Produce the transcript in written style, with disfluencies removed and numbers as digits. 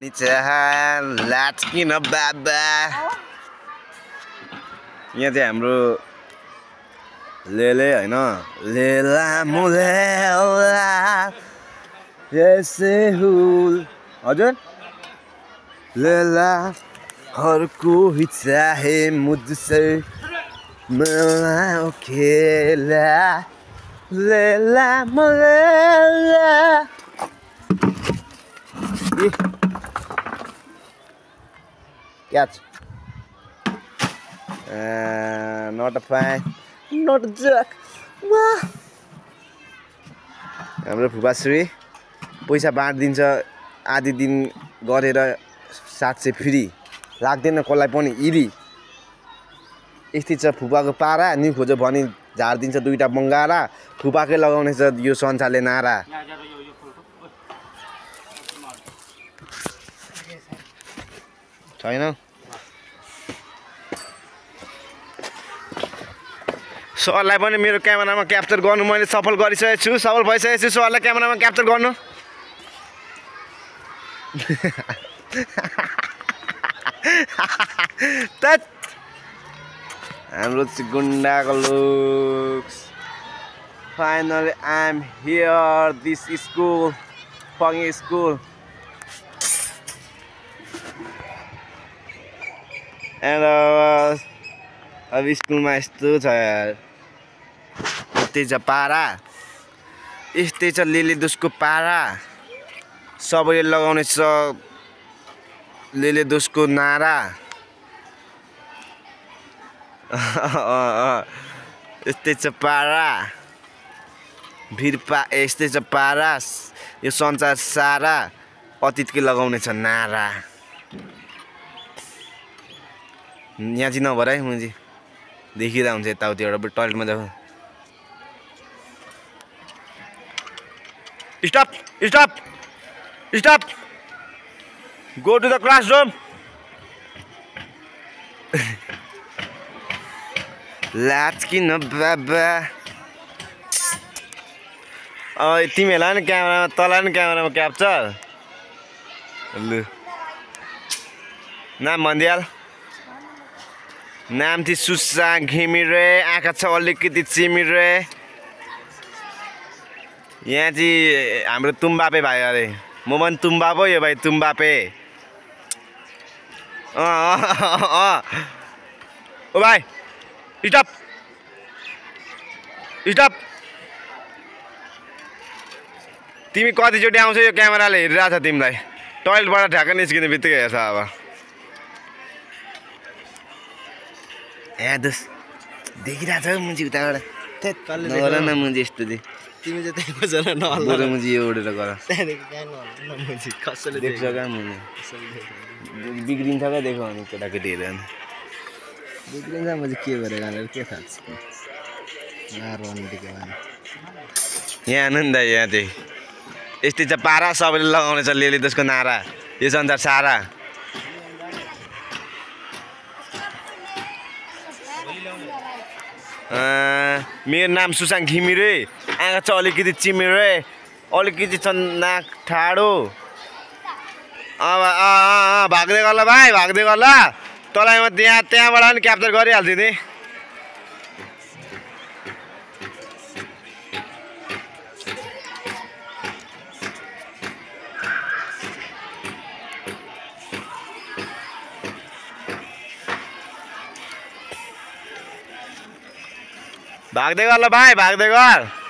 लाचकिन बाबा यहाँ चाहिँ हाम्रो लेले हैन लेला मुलेला यसै हुल हजुर लेला हर कोई चाहे मुझसे मिलना अकेला लेला मुलेला Catch. Not a fan. Not a jerk. हाम्रो फुपाश्री पैसा बाँडिदिन्छ आधी दिन गरेर 700 फ्री लाग्दैन कसलाई पनि इरी यस्तै छ फुपाको पारा नि खोज्यो भने झार्दिन्छ दुईटा बङ्गारा फुपाकै लगाउने छ यो संसारले नारा छैन सरलाई पनि मेरो क्यामेरामा क्याप्चर गर्नु मैले सफल गरिसकेको छु सफल भइसकेको छु सरलाई क्यामेरामा क्याप्चर गर्नु हाम्रो चाहिँ गुन्डाको looks finally I am here this school funky school अब स्कुलमा यस्तो छ यार यस्तै छ पारा यस्तै छ लेले दोषको पारा सबैले लगाउने छ लेले दोषको नारा यस्तै छ पारा भिरपा यस्तै छ पारा यो संसार सारा अतीतकै लगाउने छ नारा यहाँ चाहिँ नभर है मुझे देखिरहेको हुन्छ यताउति एउटा टयलेटमा जाऊ stop stop stop go to the classroom लाचकिन बाबा तिमीहरूलाई नि क्यामेरामा तँलाई नि क्यामेरामा क्याप्चर लु नाम भनिदिहाल नाम चाहिँ सुसा घिमिरे आँखा छ अलिकति चिमिरे यहाँ चाहिँ हाम्रो तुम्बापे भाइ अरे म पनि तुम्बापो यो भाइ तुम्बापे ओ भाइ स्टप स्टप तिमी कतिचोटि आउँछ यो क्यामेराले हेरिरहेछ तिमीलाई टोइलेटबाट ढ्याक्क निस्किने बित्तिकै हेर्छ अब दोस देखिरहेछ मुजी उताबाट नगर न मुजी यस्तो चाहिँ तिमी चाहिँ त्यही बजार नहल्ला बरु मुजी यो उडेर गर त्यहाँदेखि कहाँ नहल्ला मुजी कसैले देख्छ कहाँ मुजी बिग्रिन्छ क्या देखो भने केटाकेटीहरू बिग्रिन्छ मुजी के गरेर गालेर के थाहा छ यहाँ आउनु नि त यहाँ चाहिँ यस्तै छ पारा सबैले लगाउने छ लेले त्यसको नारा यो संसार सारा मेरो नाम सुसाङ घिमिरे आँखा छ अलिकति चिमिरे अलिकति छ नाक ठाडो अब भाग्दै गर्ला भाइ भाग्दै गर्ला तँलाई म त्यहाँबाट पनि क्याप्चर गरिहाल्छु नि भाग्दै गर ल भाइ भाग्दै गर